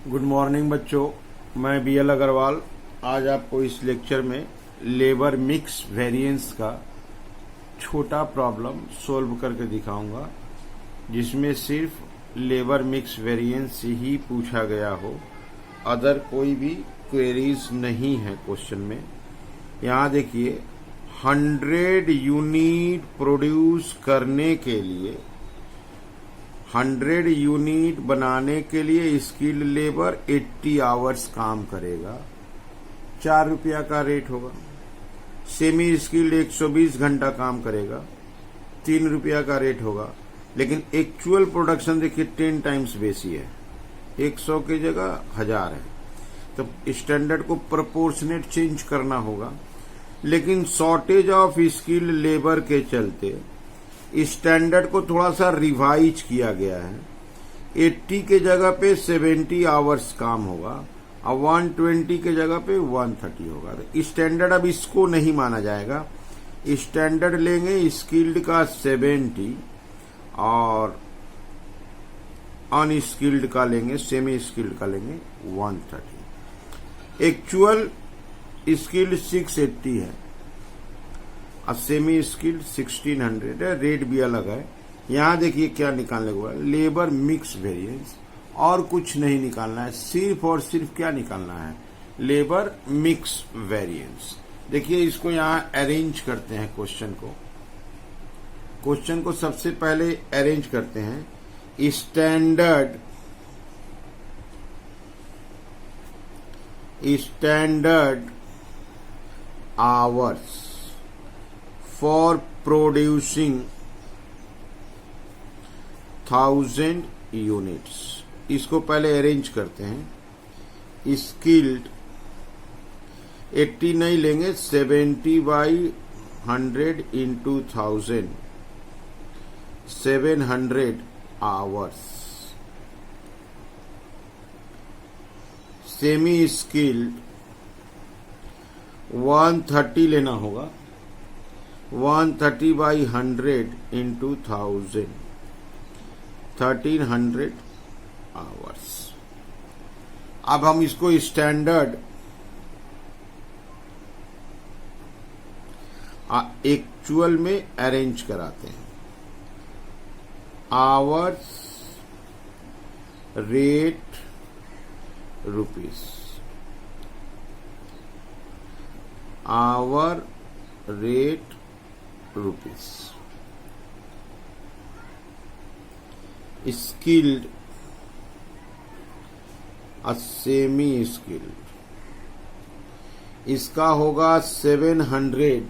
Good morning बच्चों, मैं B L Agarwal आज आपको इस लेक्चर में लेबर मिक्स वेरिएंस का छोटा प्रॉब्लम सॉल्व करके दिखाऊंगा, जिसमें सिर्फ लेबर मिक्स वेरिएंस ही पूछा गया हो, अदर कोई भी क्वेरीज नहीं है क्वेश्चन में। यहाँ देखिए, 100 यूनिट प्रोड्यूस करने के लिए 100 यूनिट बनाने के लिए स्किल्ड लेबर 80 आवर्स काम करेगा, 4 रुपया का रेट होगा। सेमी स्किल्ड 120 घंटा काम करेगा, 3 रुपया का रेट होगा। लेकिन एक्चुअल प्रोडक्शन देखिए 10 टाइम्स बेसी है, 100 की जगह 1000 है। तो स्टैंडर्ड को प्रोपोर्शनेट चेंज करना होगा। लेकिन शॉर्टेज ऑफ स्किल्ड लेबर के चलते स्टैंडर्ड को थोड़ा सा रिवाइज किया गया है। 80 के जगह पे 70 आवर्स काम होगा और 120 के जगह पे 130 होगा। तो स्टैंडर्ड अब इसको नहीं माना जाएगा। स्टैंडर्ड लेंगे स्किल्ड का 70 और अनस्किल्ड का लेंगे, सेमी स्किल्ड का लेंगे 130। एक्चुअल स्किल्ड 680 है और सेमी स्किल्ड 1600 है। रेट भी अलग है। यहां देखिए क्या निकालने को है, लेबर मिक्स वेरिएंस, और कुछ नहीं निकालना है, सिर्फ और सिर्फ क्या निकालना है, लेबर मिक्स वेरिएंस। देखिए इसको यहां अरेंज करते हैं क्वेश्चन को सबसे पहले अरेंज करते हैं। Standard hours for producing 1000 units, इसको पहले अरेंज करते हैं। स्किल्ड 80 नहीं लेंगे, 70/100 इंटू 1000, 700 आवर्स। सेमी स्किल्ड 130 लेना होगा, 130/100 इंटू 1000, 1300 आवर्स। अब हम इसको स्टैंडर्ड एक्चुअल में अरेंज कराते हैं। Hours rate rupees, our rate rupees. Skilled और सेमी स्किल्ड, इसका होगा 700,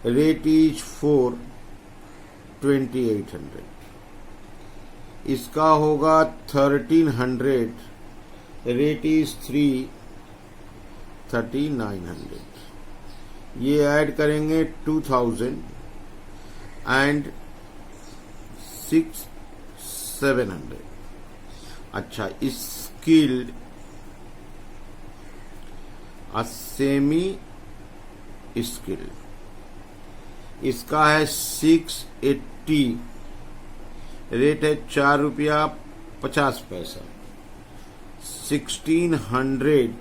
रेट इज 4, 2800। इसका होगा 1300, रेट इज 3, 3900। ये ऐड करेंगे 2000 एंड 6, 700। अच्छा, स्किल्ड और सेमी स्किल्ड, इसका है 680, रेट है 4 रुपया 50 पैसा। 1600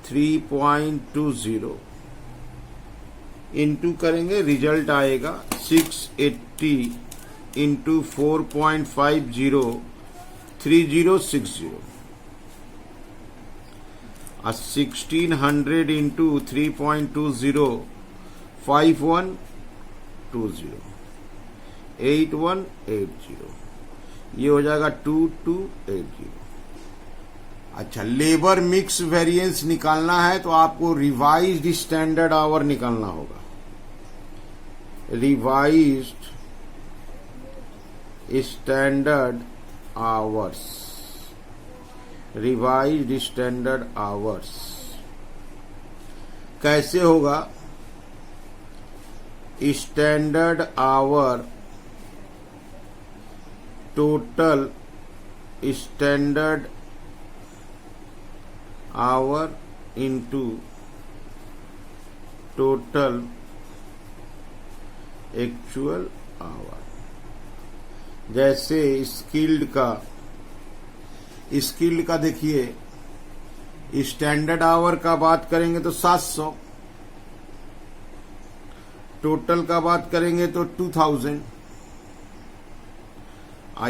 3.20 इंटू करेंगे, रिजल्ट आएगा 680 इंटू 4.50, 3060। और 1600 इंटू 3.20, 5120, 8180। ये हो जाएगा 2280। अच्छा, लेबर मिक्स वेरिएंस निकालना है तो आपको रिवाइज्ड स्टैंडर्ड आवर निकालना होगा। Revised standard hours, revised standard hours कैसे होगा? Standard our total standard our into total actual our. जैसे स्किल्ड का स्किल्ड का देखिए, स्टैंडर्ड आवर का बात करेंगे तो 700, टोटल का बात करेंगे तो 2000,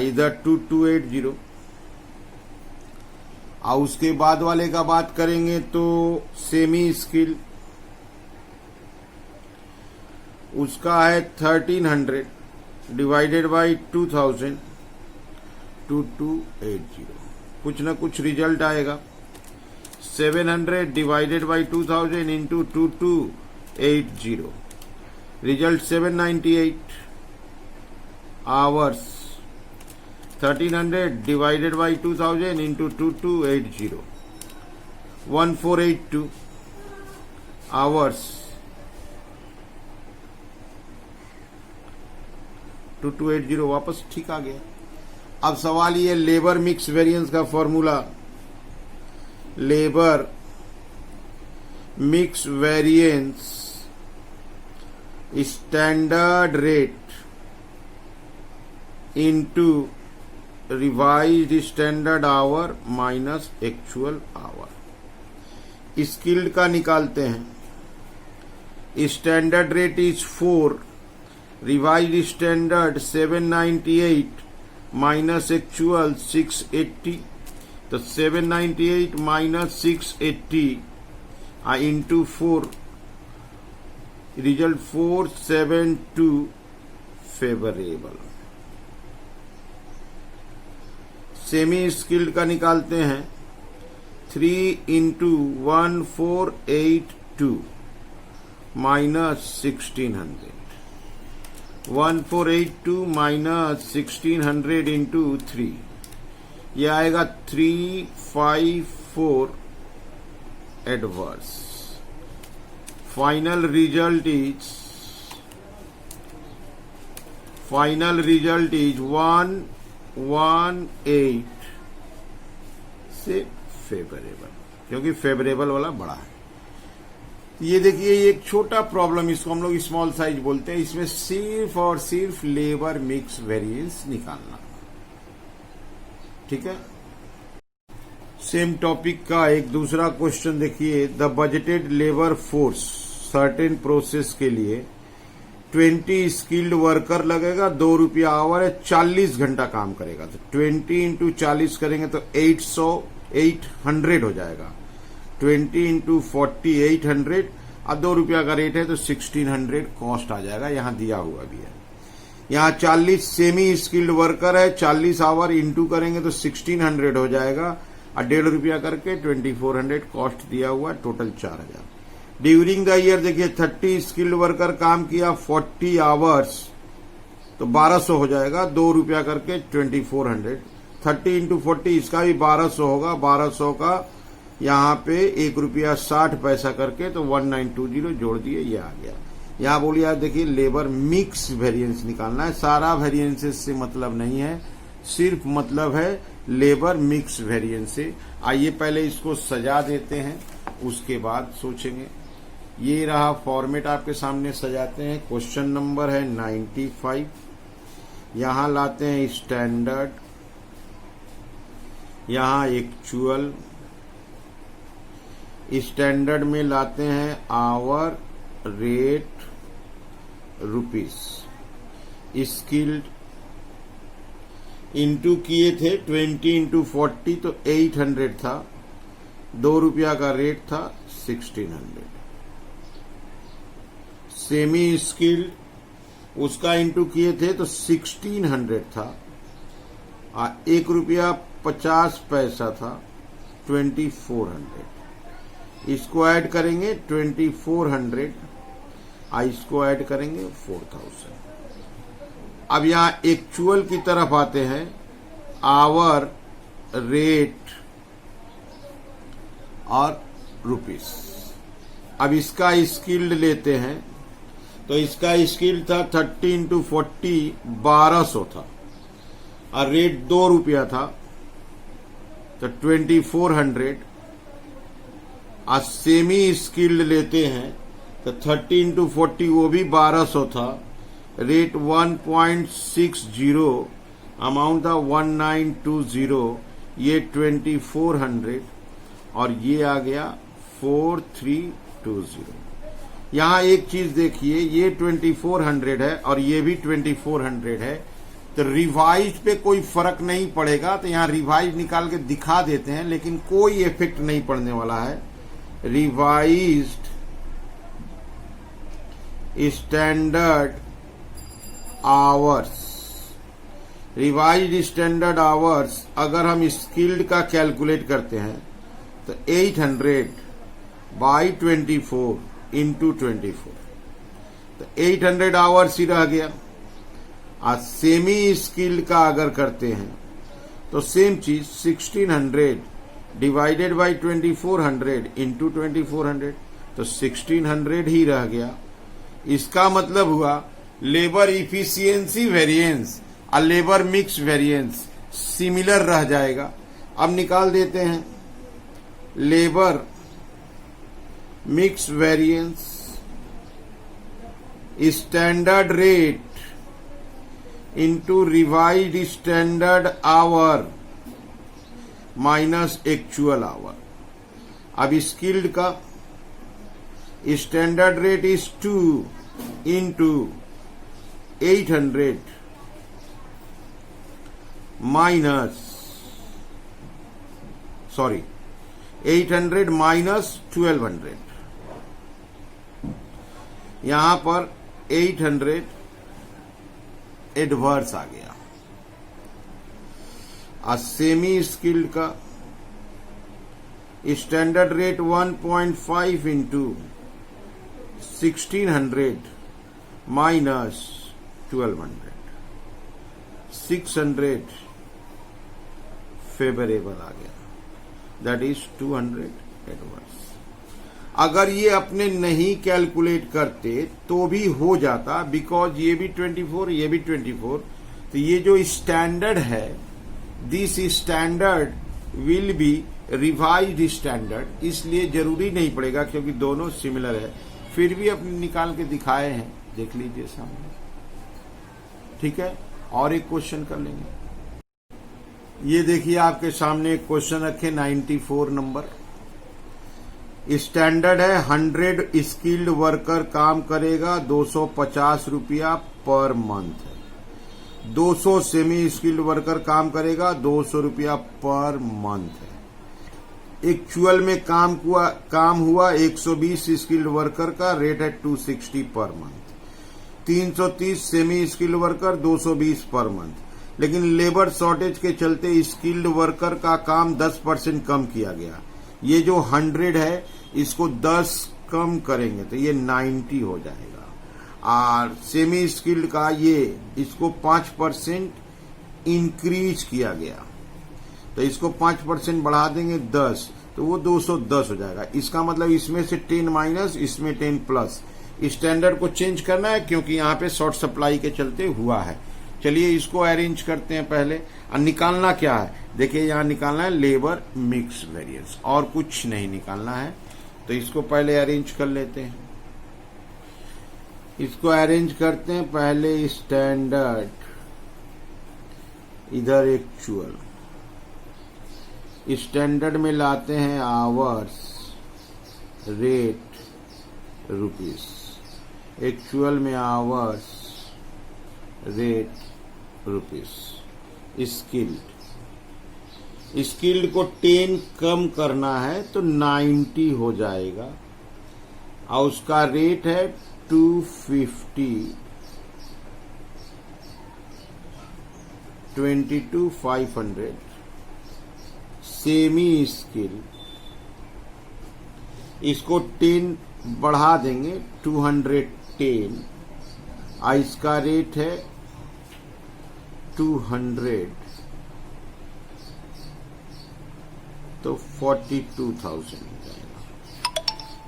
इधर 2280, और उसके बाद वाले का बात करेंगे तो सेमी स्किल, उसका है 1300 डिवाइडेड बाई 2000, 2280, कुछ ना कुछ रिजल्ट आएगा। 700 divided by 2000 into 2280, result 798 hours. 1300 divided by 2000 into 2280, 1482 hours. 2280 वापस ठीक आ गया। अब सवाल ये लेबर मिक्स वेरिएंस का formula, labour mix variance standard rate into revised standard hour minus actual hour. Skilled का निकालते हैं। Standard rate is 4, revised standard 798 minus actual 680, तो 798 minus 680 into 4, result 472 favourable. Semi skilled का निकालते हैं। 3 इंटू 1482 माइनस 1600, 1482 माइनस 1600 इंटू 3, यह आएगा 354 adverse. Final result is 118 से फेवरेबल, क्योंकि फेवरेबल वाला बड़ा है। ये देखिए, ये एक छोटा प्रॉब्लम, इसको हम लोग स्मॉल साइज बोलते हैं। इसमें सिर्फ और सिर्फ लेबर मिक्स वेरिएंस निकालना, ठीक है। सेम टॉपिक का एक दूसरा क्वेश्चन देखिए। The budgeted labour force certain process के लिए 20 स्किल्ड वर्कर लगेगा, 2 रुपया आवर है, 40 घंटा काम करेगा। तो 20 इंटू 40 करेंगे तो 800 हो जाएगा। 20 इंटू 40 800, और 2 रुपया का रेट है तो 1600 कॉस्ट आ जाएगा। यहां दिया हुआ भी है। यहाँ 40 सेमी स्किल्ड वर्कर है, 40 आवर इंटू करेंगे तो 1600 हो जाएगा, और 1.5 रुपया करके 2400 कॉस्ट दिया हुआ, टोटल 4000। ड्यूरिंग द ईयर देखिए, 30 स्किल्ड वर्कर काम किया 40 आवर्स, तो 1200 हो जाएगा, 2 रुपया करके 2400। 30 इंटू 40 इसका भी 1200 होगा, 1200 का यहाँ पे 1 रुपया 60 पैसा करके तो 1920 जोड़ दिए, ये आ गया। यहाँ बोलिए देखिए, लेबर मिक्स वेरिएंस निकालना है। सारा वेरिएंसेस से मतलब नहीं है, सिर्फ मतलब है लेबर मिक्स वेरिएंस से। आइए पहले इसको सजा देते हैं, उसके बाद सोचेंगे। ये रहा फॉर्मेट, आपके सामने सजाते हैं। क्वेश्चन नंबर है 95, यहां लाते हैं स्टैंडर्ड, यहां एक्चुअल, स्टैंडर्ड में लाते हैं hour, rate, rupees, skilled, into किए थे 20 इंटू 40 तो 800 था, 2 रुपया का रेट था 1600। सेमी स्किल्ड, उसका इंटू किए थे तो 1600 था, 1 रुपया 50 पैसा था, 2400। इसको ऐड करेंगे 2400, इसको ऐड करेंगे 4000। अब यहां एक्चुअल की तरफ आते हैं। आवर, रेट और रुपीस। अब इसका स्किल्ड लेते हैं, तो इसका स्किल्ड था 30 इंटू 40 1200 था, और रेट 2 रुपया था, तो 2400। आज सेमी स्किल्ड लेते हैं तो 30 इंटू 40 वो भी 1200 था, रेट 1.60, अमाउंट था 1920, ये 2400 और ये आ गया 4320। यहां एक चीज देखिए, ये 2400 है और ये भी 2400 है, तो रिवाइज पे कोई फर्क नहीं पड़ेगा। तो यहां रिवाइज निकाल के दिखा देते हैं, लेकिन कोई इफेक्ट नहीं पड़ने वाला है। Revised standard hours, revised standard hours अगर हम स्किल्ड का कैलकुलेट करते हैं तो 800 बाई 24 इंटू 24, तो 800 आवर्स ही रह गया। आज सेमी स्किल्ड का अगर करते हैं तो सेम चीज 1600 डिवाइडेड बाई 2400 इंटू 2400, तो 1600 ही रह गया। इसका मतलब हुआ लेबर इफिशियंसी वेरिएंस और लेबर मिक्स वेरिएंस सिमिलर रह जाएगा। अब निकाल देते हैं labour mix variance, standard rate into revised standard hour minus actual hour. अब स्किल्ड का standard rate is 2 into 800 minus 800 minus 1200। यहां पर 800 एडवर्स आ गया। सेमी स्किल्ड का standard rate 1.5 into 1600 minus 1200, 600 favourable आ गया, दैट इज 200 एडवर्स। अगर ये अपने नहीं कैलकुलेट करते तो भी हो जाता, बिकॉज ये भी 24 ये भी 24, तो ये जो स्टैंडर्ड है this standard will be revised standard, इसलिए जरूरी नहीं पड़ेगा क्योंकि दोनों सिमिलर है। फिर भी अपने निकाल के दिखाए हैं, देख लीजिए सामने, ठीक है। और एक क्वेश्चन कर लेंगे। ये देखिए आपके सामने एक क्वेश्चन रखे 94 नंबर। स्टैंडर्ड है 100 स्किल्ड वर्कर काम करेगा 250 रुपया पर मंथ है। 200 सेमी स्किल्ड वर्कर काम करेगा 200 रुपया पर मंथ है। एक्चुअल में काम हुआ 120 स्किल्ड वर्कर का रेट है 260 per month. 330 semi skilled worker 220 per month. लेकिन लेबर शॉर्टेज के चलते स्किल्ड वर्कर का काम 10% कम किया गया। ये जो 100 है इसको 10 कम करेंगे तो ये 90 हो जाएगा। और सेमी स्किल्ड का ये इसको 5% इंक्रीज किया गया, तो इसको 5% बढ़ा देंगे 10, तो वो 210 हो जाएगा। इसका मतलब इसमें से 10 माइनस, इसमें 10 प्लस। स्टैंडर्ड को चेंज करना है क्योंकि यहाँ पे शॉर्ट सप्लाई के चलते हुआ है। चलिए इसको अरेंज करते हैं पहले। और निकालना क्या है, देखिए यहाँ निकालना है लेबर मिक्स वेरिएंस, और कुछ नहीं निकालना है। तो इसको पहले अरेंज कर लेते हैं। इसको अरेंज करते हैं पहले स्टैंडर्ड, इधर एक्चुअल। स्टैंडर्ड में लाते हैं आवर्स, रेट, रुपीस। एक्चुअल में आवर्स, रेट, रुपीस। स्किल्ड को 10 कम करना है तो 90 हो जाएगा, और उसका रेट है 250, 22,500। सेमी स्किल इसको 10 बढ़ा देंगे 210, और इसका रेट है 200, तो 42,000 हो जाएगा।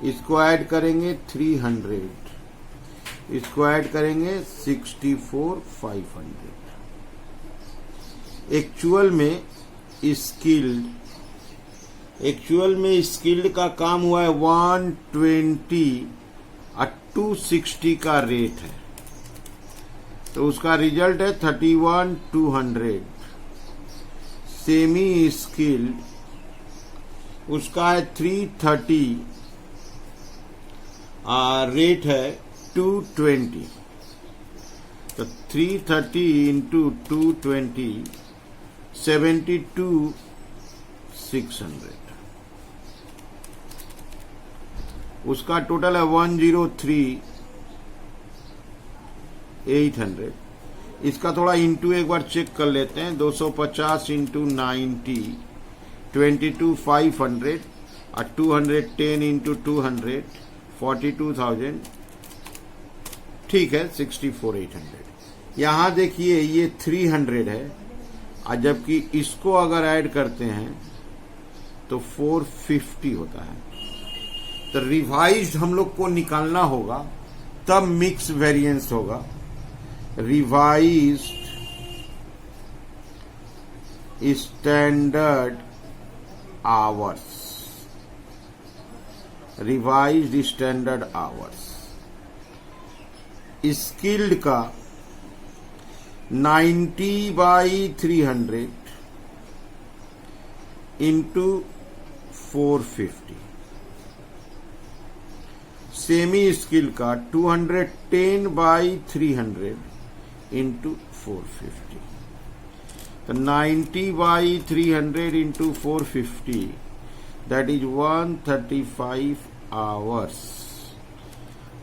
इसको ऐड करेंगे 300, इसको ऐड करेंगे 64,500। एक्चुअल में स्किल्ड का काम हुआ है 120 और 260 का रेट है, तो उसका रिजल्ट है 31,200। सेमी स्किल्ड उसका है 330, रेट है 220। तो 330 इंटू 220 72,600। उसका टोटल है 103,800। इसका थोड़ा इंटू एक बार चेक कर लेते हैं। 250 इंटू 90 22,500 और 210 इंटू 200 42,000। ठीक है, 64,800। यहां देखिए ये 300 है, और जबकि इसको अगर ऐड करते हैं तो 450 होता है। तो रिवाइज्ड हम लोग को निकालना होगा, तब मिक्स वेरिएंस होगा। Revised standard hours, revised standard hours skilled का 90/300 इंटू 450। सेमी स्किल का 210/300 इंटू 450। तो 90/300 इंटू 450 दैट इज 135 आवर्स,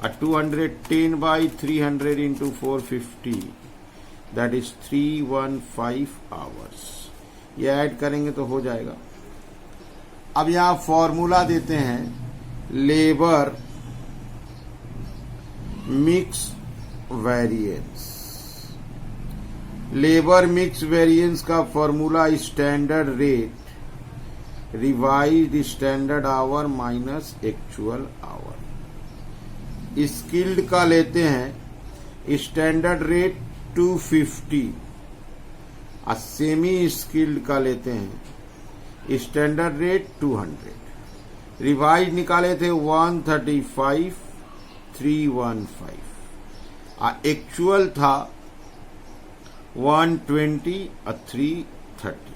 और 210/300 इंटू 450 दैट इज 315 आवर्स। ये ऐड करेंगे तो हो जाएगा। अब यहां फॉर्मूला देते हैं, labour mix variance. Labour mix variance का formula standard rate revised standard hour minus actual hour. Skilled का लेते हैं स्टैंडर्ड रेट 250, और सेमी स्किल्ड का लेते हैं स्टैंडर्ड रेट 200। रिवाइज निकाले थे 135,315, और एक्चुअल था 120 और 330।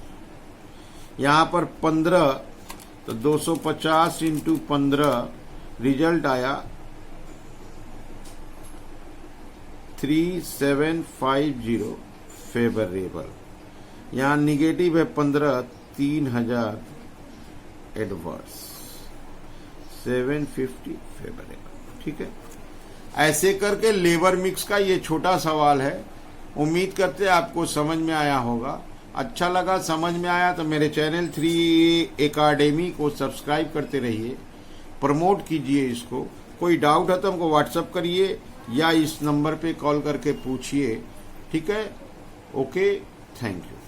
यहां पर 15, तो 250 इंटू 15 रिजल्ट आया 3750 फेवरेबल। यहां निगेटिव है 15, 3000 एडवर्स, 750 फेवरेबल। ठीक है, ऐसे करके लेबर मिक्स का ये छोटा सवाल है। उम्मीद करते हैं आपको समझ में आया होगा। अच्छा लगा, समझ में आया तो मेरे चैनल 3 एकेडमी को सब्सक्राइब करते रहिए, प्रमोट कीजिए इसको। कोई डाउट है तो हमको व्हाट्सएप करिए या इस नंबर पे कॉल करके पूछिए। ठीक है, ओके, थैंक यू।